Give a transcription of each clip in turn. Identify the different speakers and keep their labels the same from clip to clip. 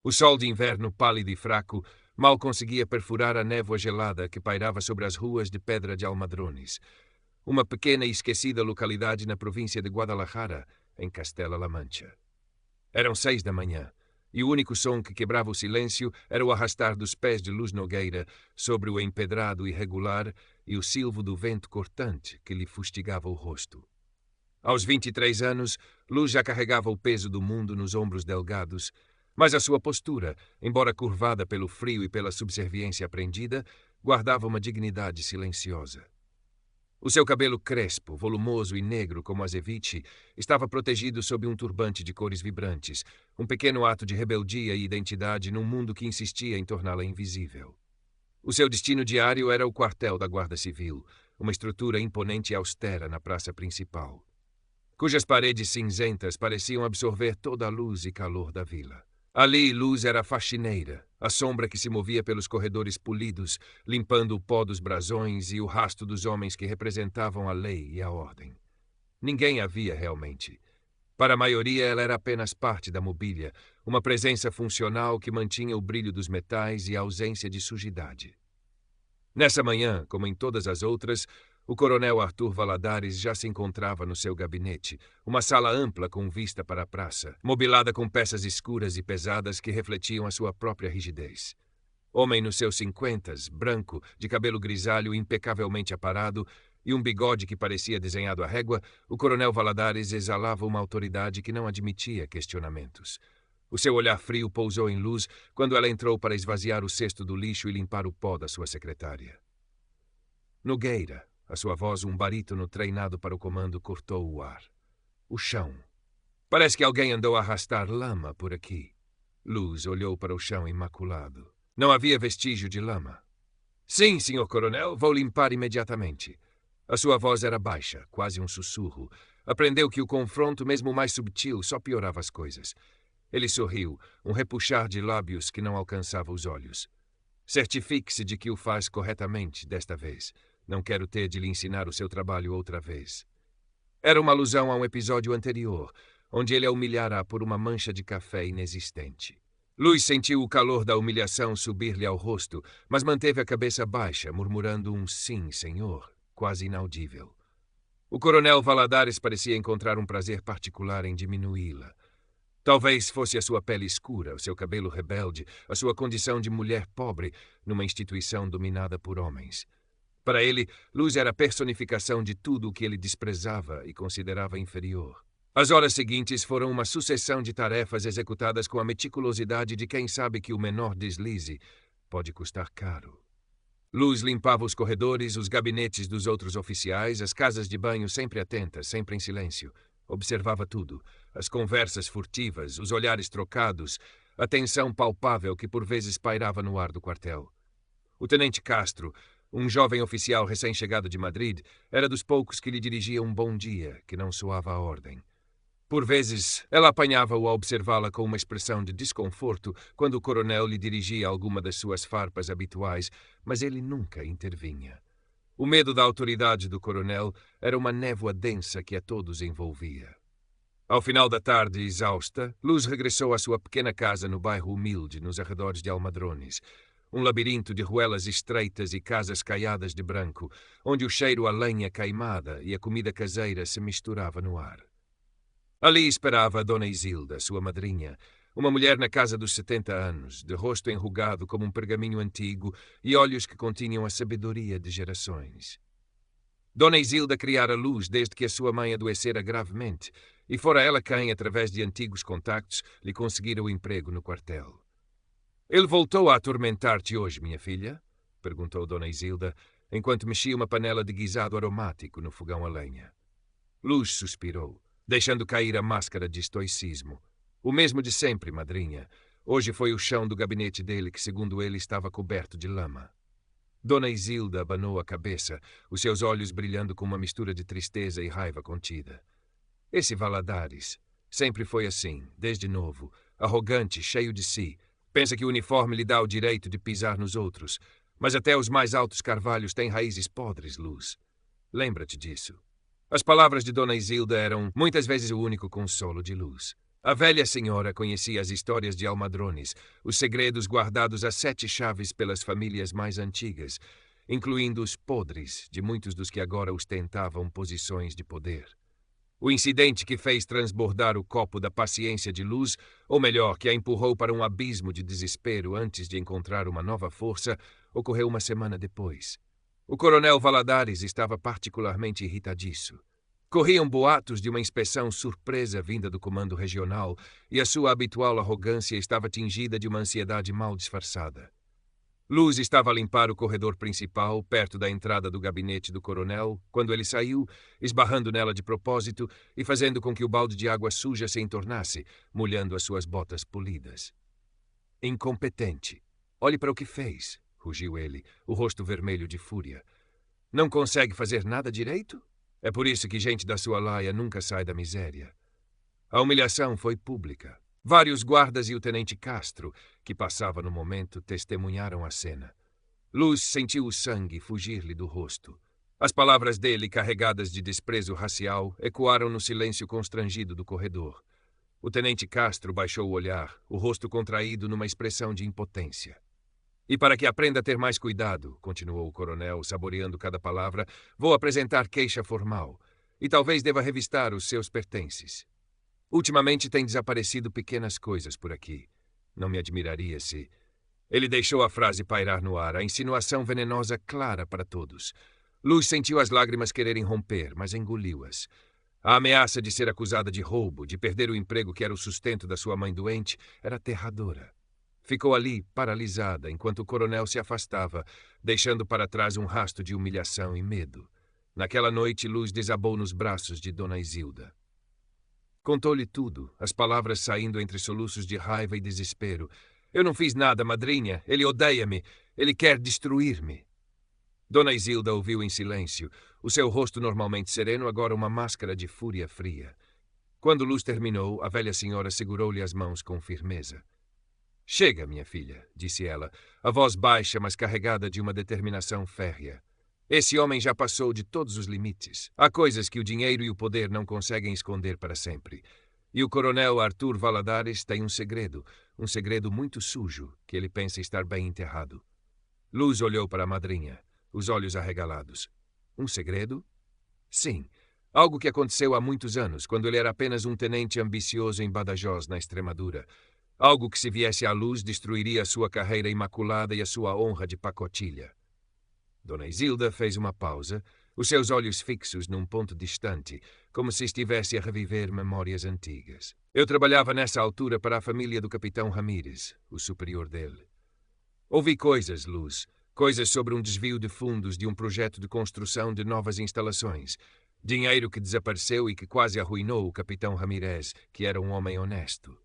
Speaker 1: O sol de inverno, pálido e fraco, mal conseguia perfurar a névoa gelada que pairava sobre as ruas de pedra de Almadrones, uma pequena e esquecida localidade na província de Guadalajara, em Castela-La Mancha. Eram 6 da manhã, e o único som que quebrava o silêncio era o arrastar dos pés de Luz Nogueira sobre o empedrado irregular e o silvo do vento cortante que lhe fustigava o rosto. Aos 23 anos, Luz já carregava o peso do mundo nos ombros delgados, mas a sua postura, embora curvada pelo frio e pela subserviência aprendida, guardava uma dignidade silenciosa. O seu cabelo crespo, volumoso e negro como azeite, estava protegido sob um turbante de cores vibrantes, um pequeno ato de rebeldia e identidade num mundo que insistia em torná-la invisível. O seu destino diário era o quartel da Guarda Civil, uma estrutura imponente e austera na praça principal, cujas paredes cinzentas pareciam absorver toda a luz e calor da vila. Ali, Luz era a faxineira, a sombra que se movia pelos corredores polidos, limpando o pó dos brasões e o rasto dos homens que representavam a lei e a ordem. Ninguém a via realmente. Para a maioria, ela era apenas parte da mobília, uma presença funcional que mantinha o brilho dos metais e a ausência de sujidade. Nessa manhã, como em todas as outras, o coronel Arthur Valadares já se encontrava no seu gabinete, uma sala ampla com vista para a praça, mobilada com peças escuras e pesadas que refletiam a sua própria rigidez. Homem nos seus 50s, branco, de cabelo grisalho impecavelmente aparado e um bigode que parecia desenhado à régua, o coronel Valadares exalava uma autoridade que não admitia questionamentos. O seu olhar frio pousou em Luz quando ela entrou para esvaziar o cesto do lixo e limpar o pó da sua secretária. Nogueira, a sua voz um barítono treinado para o comando, cortou o ar. O chão. Parece que alguém andou a arrastar lama por aqui. Luz olhou para o chão imaculado. Não havia vestígio de lama. Sim, senhor coronel, vou limpar imediatamente. A sua voz era baixa, quase um sussurro. Aprendeu que o confronto, mesmo mais subtil, só piorava as coisas. Ele sorriu, um repuxar de lábios que não alcançava os olhos. Certifique-se de que o faz corretamente desta vez. Não quero ter de lhe ensinar o seu trabalho outra vez. Era uma alusão a um episódio anterior, onde ele a humilhara por uma mancha de café inexistente. Luz sentiu o calor da humilhação subir-lhe ao rosto, mas manteve a cabeça baixa, murmurando um sim, senhor, quase inaudível. O coronel Valadares parecia encontrar um prazer particular em diminuí-la. Talvez fosse a sua pele escura, o seu cabelo rebelde, a sua condição de mulher pobre numa instituição dominada por homens. Para ele, Luz era a personificação de tudo o que ele desprezava e considerava inferior. As horas seguintes foram uma sucessão de tarefas executadas com a meticulosidade de quem sabe que o menor deslize pode custar caro. Luz limpava os corredores, os gabinetes dos outros oficiais, as casas de banho sempre atentas, sempre em silêncio. Observava tudo, as conversas furtivas, os olhares trocados, a tensão palpável que por vezes pairava no ar do quartel. O tenente Castro, um jovem oficial recém-chegado de Madrid, era dos poucos que lhe dirigia um bom dia, que não soava a ordem. Por vezes, ela apanhava-o a observá-la com uma expressão de desconforto quando o coronel lhe dirigia alguma das suas farpas habituais, mas ele nunca intervinha. O medo da autoridade do coronel era uma névoa densa que a todos envolvia. Ao final da tarde, exausta, Luz regressou à sua pequena casa no bairro humilde, nos arredores de Almadrones, um labirinto de ruelas estreitas e casas caiadas de branco, onde o cheiro a lenha queimada e a comida caseira se misturava no ar. Ali esperava a Dona Isilda, sua madrinha, uma mulher na casa dos 70 anos, de rosto enrugado como um pergaminho antigo e olhos que continham a sabedoria de gerações. Dona Isilda criara Luz desde que a sua mãe adoecera gravemente, e fora ela quem, através de antigos contactos, lhe conseguira o emprego no quartel. Ele voltou a atormentar-te hoje, minha filha? Perguntou Dona Isilda, enquanto mexia uma panela de guisado aromático no fogão a lenha. Luz suspirou, deixando cair a máscara de estoicismo. O mesmo de sempre, madrinha. Hoje foi o chão do gabinete dele que, segundo ele, estava coberto de lama. Dona Isilda abanou a cabeça, os seus olhos brilhando com uma mistura de tristeza e raiva contida. Esse Valadares sempre foi assim, desde novo, arrogante, cheio de si. Pensa que o uniforme lhe dá o direito de pisar nos outros, mas até os mais altos carvalhos têm raízes podres, Luz. Lembra-te disso. As palavras de Dona Isilda eram muitas vezes o único consolo de Luz. A velha senhora conhecia as histórias de Almadrones, os segredos guardados a 7 chaves pelas famílias mais antigas, incluindo os podres de muitos dos que agora ostentavam posições de poder. O incidente que fez transbordar o copo da paciência de Luz, ou melhor, que a empurrou para um abismo de desespero antes de encontrar uma nova força, ocorreu uma semana depois. O coronel Valadares estava particularmente irritadiço. Corriam boatos de uma inspeção surpresa vinda do comando regional e a sua habitual arrogância estava tingida de uma ansiedade mal disfarçada. Luz estava a limpar o corredor principal, perto da entrada do gabinete do coronel, quando ele saiu, esbarrando nela de propósito e fazendo com que o balde de água suja se entornasse, molhando as suas botas polidas. Incompetente. Olhe para o que fez, rugiu ele, o rosto vermelho de fúria. Não consegue fazer nada direito? É por isso que gente da sua laia nunca sai da miséria. A humilhação foi pública. Vários guardas e o tenente Castro, que passava no momento, testemunharam a cena. Luz sentiu o sangue fugir-lhe do rosto. As palavras dele, carregadas de desprezo racial, ecoaram no silêncio constrangido do corredor. O tenente Castro baixou o olhar, o rosto contraído numa expressão de impotência. E para que aprenda a ter mais cuidado, continuou o coronel, saboreando cada palavra, vou apresentar queixa formal. E talvez deva revistar os seus pertences. Ultimamente têm desaparecido pequenas coisas por aqui. Não me admiraria se... Ele deixou a frase pairar no ar, a insinuação venenosa clara para todos. Luz sentiu as lágrimas quererem romper, mas engoliu-as. A ameaça de ser acusada de roubo, de perder o emprego que era o sustento da sua mãe doente, era aterradora. Ficou ali, paralisada, enquanto o coronel se afastava, deixando para trás um rasto de humilhação e medo. Naquela noite, Luz desabou nos braços de Dona Isilda. Contou-lhe tudo, as palavras saindo entre soluços de raiva e desespero. Eu não fiz nada, madrinha. Ele odeia-me. Ele quer destruir-me. Dona Isilda ouviu em silêncio, o seu rosto normalmente sereno agora uma máscara de fúria fria. Quando Luz terminou, a velha senhora segurou-lhe as mãos com firmeza. Chega, minha filha, disse ela, a voz baixa, mas carregada de uma determinação férrea. Esse homem já passou de todos os limites. Há coisas que o dinheiro e o poder não conseguem esconder para sempre. E o coronel Arthur Valadares tem um segredo muito sujo, que ele pensa estar bem enterrado. Luz olhou para a madrinha, os olhos arregalados. Um segredo? Sim, algo que aconteceu há muitos anos, quando ele era apenas um tenente ambicioso em Badajoz, na Extremadura. Algo que, se viesse à luz, destruiria a sua carreira imaculada e a sua honra de pacotilha. Dona Isilda fez uma pausa, os seus olhos fixos num ponto distante, como se estivesse a reviver memórias antigas. Eu trabalhava nessa altura para a família do capitão Ramírez, o superior dele. Ouvi coisas, Luz, coisas sobre um desvio de fundos de um projeto de construção de novas instalações. Dinheiro que desapareceu e que quase arruinou o capitão Ramírez, que era um homem honesto.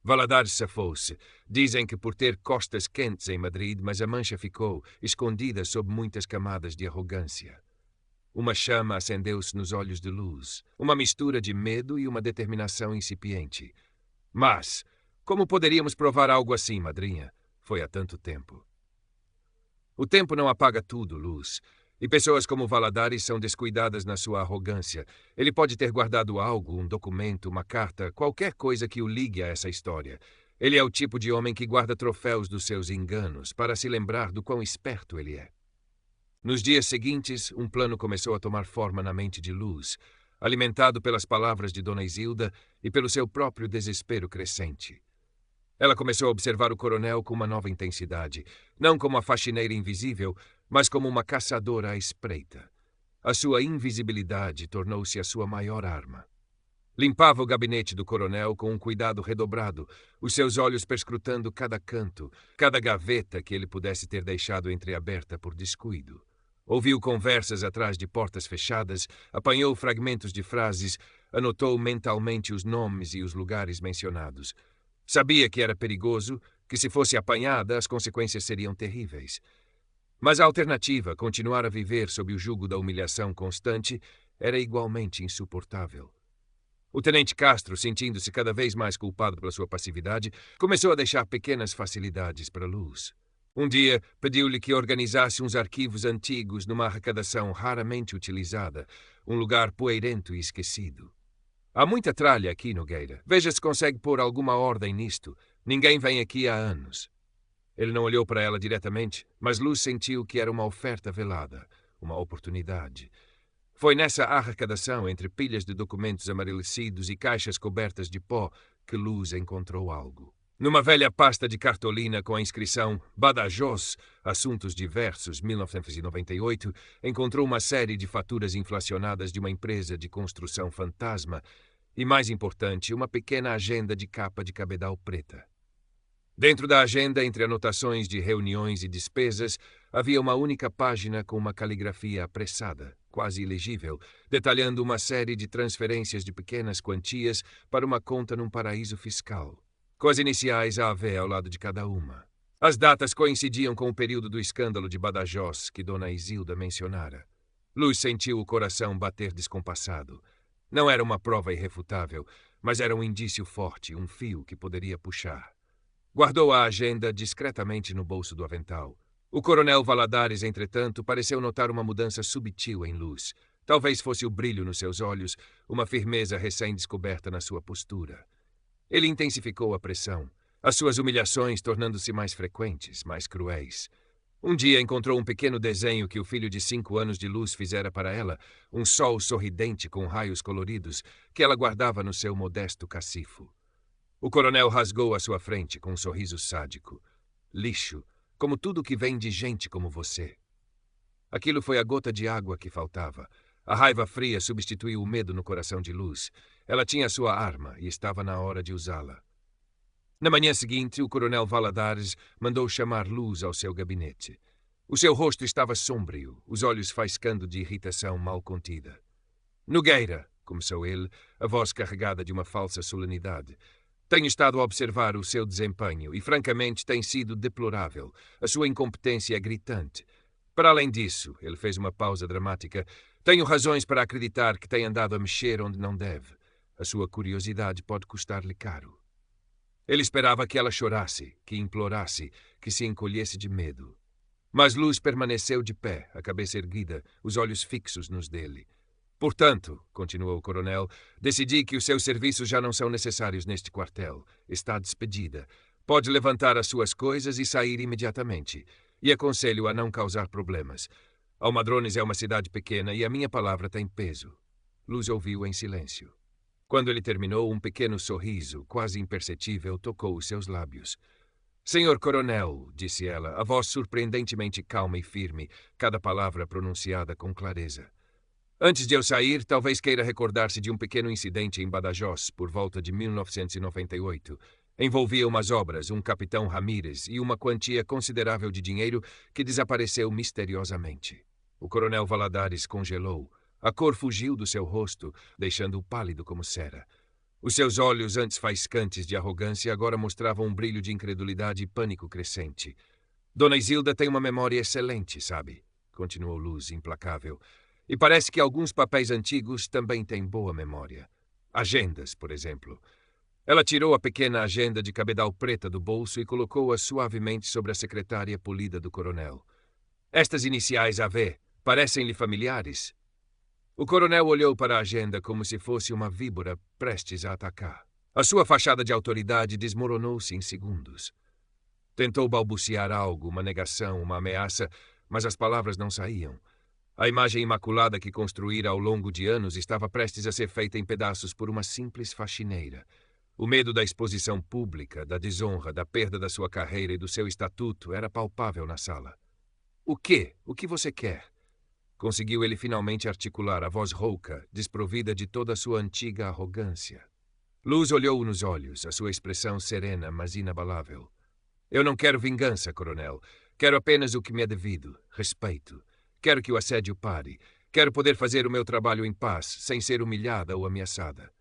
Speaker 1: Valadares safou-se. Dizem que por ter costas quentes em Madrid, mas a mancha ficou, escondida sob muitas camadas de arrogância. Uma chama acendeu-se nos olhos de Luz, uma mistura de medo e uma determinação incipiente. Mas, como poderíamos provar algo assim, madrinha? Foi há tanto tempo. O tempo não apaga tudo, Luz. E pessoas como Valadares são descuidadas na sua arrogância. Ele pode ter guardado algo, um documento, uma carta, qualquer coisa que o ligue a essa história. Ele é o tipo de homem que guarda troféus dos seus enganos, para se lembrar do quão esperto ele é. Nos dias seguintes, um plano começou a tomar forma na mente de Luz, alimentado pelas palavras de Dona Isilda e pelo seu próprio desespero crescente. Ela começou a observar o coronel com uma nova intensidade, não como a faxineira invisível, mas como uma caçadora à espreita. A sua invisibilidade tornou-se a sua maior arma. Limpava o gabinete do coronel com um cuidado redobrado, os seus olhos perscrutando cada canto, cada gaveta que ele pudesse ter deixado entreaberta por descuido. Ouviu conversas atrás de portas fechadas, apanhou fragmentos de frases, anotou mentalmente os nomes e os lugares mencionados. Sabia que era perigoso, que se fosse apanhada as consequências seriam terríveis. Mas a alternativa, continuar a viver sob o jugo da humilhação constante, era igualmente insuportável. O tenente Castro, sentindo-se cada vez mais culpado pela sua passividade, começou a deixar pequenas facilidades para Luz. Um dia, pediu-lhe que organizasse uns arquivos antigos numa arrecadação raramente utilizada, um lugar poeirento e esquecido. Há muita tralha aqui, Nogueira. Veja se consegue pôr alguma ordem nisto. Ninguém vem aqui há anos. Ele não olhou para ela diretamente, mas Luz sentiu que era uma oferta velada, uma oportunidade. Foi nessa arrecadação entre pilhas de documentos amarelecidos e caixas cobertas de pó que Luz encontrou algo. Numa velha pasta de cartolina com a inscrição Badajoz, Assuntos Diversos, 1998, encontrou uma série de faturas inflacionadas de uma empresa de construção fantasma e, mais importante, uma pequena agenda de capa de cabedal preta. Dentro da agenda, entre anotações de reuniões e despesas, havia uma única página com uma caligrafia apressada, quase ilegível, detalhando uma série de transferências de pequenas quantias para uma conta num paraíso fiscal, com as iniciais AV ao lado de cada uma. As datas coincidiam com o período do escândalo de Badajoz que Dona Isilda mencionara. Luz sentiu o coração bater descompassado. Não era uma prova irrefutável, mas era um indício forte, um fio que poderia puxar. Guardou a agenda discretamente no bolso do avental. O coronel Valadares, entretanto, pareceu notar uma mudança subtil em Luz. Talvez fosse o brilho nos seus olhos, uma firmeza recém-descoberta na sua postura. Ele intensificou a pressão, as suas humilhações tornando-se mais frequentes, mais cruéis. Um dia encontrou um pequeno desenho que o filho de 5 anos de Luz fizera para ela, um sol sorridente com raios coloridos, que ela guardava no seu modesto cacifo. O coronel rasgou à sua frente com um sorriso sádico. Lixo, como tudo que vem de gente como você. Aquilo foi a gota de água que faltava. A raiva fria substituiu o medo no coração de Luz. Ela tinha sua arma e estava na hora de usá-la. Na manhã seguinte, o coronel Valadares mandou chamar Luz ao seu gabinete. O seu rosto estava sombrio, os olhos faiscando de irritação mal contida. Nogueira, começou ele, a voz carregada de uma falsa solenidade. Tenho estado a observar o seu desempenho e, francamente, tem sido deplorável. A sua incompetência é gritante. Para além disso, ele fez uma pausa dramática, tenho razões para acreditar que tem andado a mexer onde não deve. A sua curiosidade pode custar-lhe caro. Ele esperava que ela chorasse, que implorasse, que se encolhesse de medo. Mas Luz permaneceu de pé, a cabeça erguida, os olhos fixos nos dele. Portanto, continuou o coronel, decidi que os seus serviços já não são necessários neste quartel. Está despedida. Pode levantar as suas coisas e sair imediatamente. E aconselho a não causar problemas. Almadrones é uma cidade pequena e a minha palavra tem peso. Luz ouviu em silêncio. Quando ele terminou, um pequeno sorriso, quase imperceptível, tocou os seus lábios. Senhor coronel, disse ela, a voz surpreendentemente calma e firme, cada palavra pronunciada com clareza. Antes de eu sair, talvez queira recordar-se de um pequeno incidente em Badajoz, por volta de 1998. Envolvia umas obras, um capitão Ramírez e uma quantia considerável de dinheiro que desapareceu misteriosamente. O coronel Valadares congelou. A cor fugiu do seu rosto, deixando-o pálido como cera. Os seus olhos, antes faiscantes de arrogância, agora mostravam um brilho de incredulidade e pânico crescente. Dona Isilda tem uma memória excelente, sabe? Continuou Luz, implacável. E parece que alguns papéis antigos também têm boa memória. Agendas, por exemplo. Ela tirou a pequena agenda de cabedal preta do bolso e colocou-a suavemente sobre a secretária polida do coronel. Estas iniciais AV parecem-lhe familiares? O coronel olhou para a agenda como se fosse uma víbora prestes a atacar. A sua fachada de autoridade desmoronou-se em segundos. Tentou balbuciar algo, uma negação, uma ameaça, mas as palavras não saíam. A imagem imaculada que construíra ao longo de anos estava prestes a ser feita em pedaços por uma simples faxineira. O medo da exposição pública, da desonra, da perda da sua carreira e do seu estatuto era palpável na sala. O quê? O que você quer? Conseguiu ele finalmente articular a voz rouca, desprovida de toda a sua antiga arrogância. Luz olhou-o nos olhos, a sua expressão serena, mas inabalável. Eu não quero vingança, coronel. Quero apenas o que me é devido, respeito. Quero que o assédio pare. Quero poder fazer o meu trabalho em paz, sem ser humilhada ou ameaçada.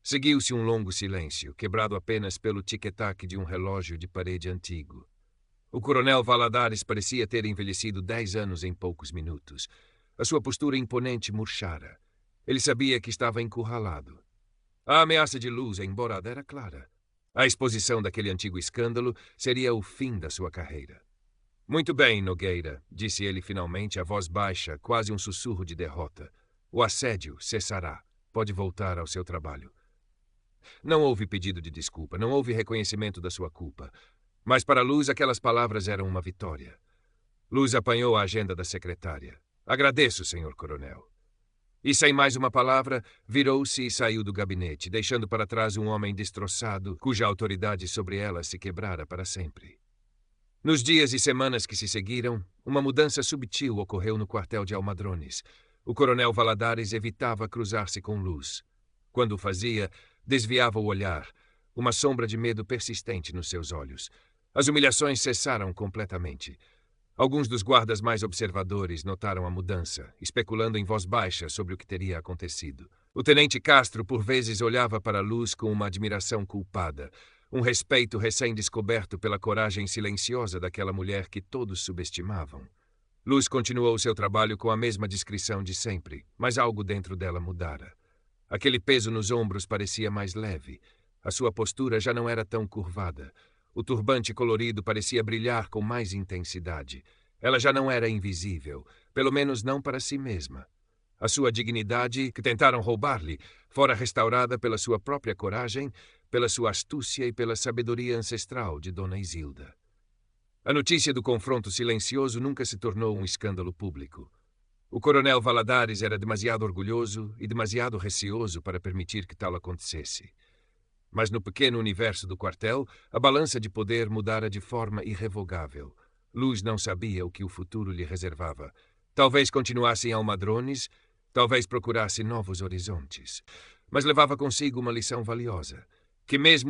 Speaker 1: Seguiu-se um longo silêncio, quebrado apenas pelo tic-tac de um relógio de parede antigo. O coronel Valadares parecia ter envelhecido 10 anos em poucos minutos. A sua postura imponente murchara. Ele sabia que estava encurralado. A ameaça de Luz, embora era clara. A exposição daquele antigo escândalo seria o fim da sua carreira. Muito bem, Nogueira, disse ele finalmente, a voz baixa, quase um sussurro de derrota. O assédio cessará. pode voltar ao seu trabalho. Não houve pedido de desculpa, não houve reconhecimento da sua culpa. Mas para Luz aquelas palavras eram uma vitória. Luz apanhou a agenda da secretária. Agradeço, senhor coronel. E sem mais uma palavra, virou-se e saiu do gabinete, deixando para trás um homem destroçado, cuja autoridade sobre ela se quebrara para sempre. Nos dias e semanas que se seguiram, uma mudança subtil ocorreu no quartel de Almadrones. O coronel Valadares evitava cruzar-se com Luz. Quando o fazia, desviava o olhar, uma sombra de medo persistente nos seus olhos. As humilhações cessaram completamente. Alguns dos guardas mais observadores notaram a mudança, especulando em voz baixa sobre o que teria acontecido. O tenente Castro, por vezes, olhava para Luz com uma admiração culpada, um respeito recém-descoberto pela coragem silenciosa daquela mulher que todos subestimavam. Luz continuou seu trabalho com a mesma discrição de sempre, mas algo dentro dela mudara. Aquele peso nos ombros parecia mais leve. A sua postura já não era tão curvada. O turbante colorido parecia brilhar com mais intensidade. Ela já não era invisível, pelo menos não para si mesma. A sua dignidade, que tentaram roubar-lhe, fora restaurada pela sua própria coragem, pela sua astúcia e pela sabedoria ancestral de Dona Isilda. A notícia do confronto silencioso nunca se tornou um escândalo público. O coronel Valadares era demasiado orgulhoso e demasiado receoso para permitir que tal acontecesse. Mas no pequeno universo do quartel, a balança de poder mudara de forma irrevogável. Luz não sabia o que o futuro lhe reservava. Talvez continuasse em Almadrones, talvez procurasse novos horizontes. Mas levava consigo uma lição valiosa, que mesmo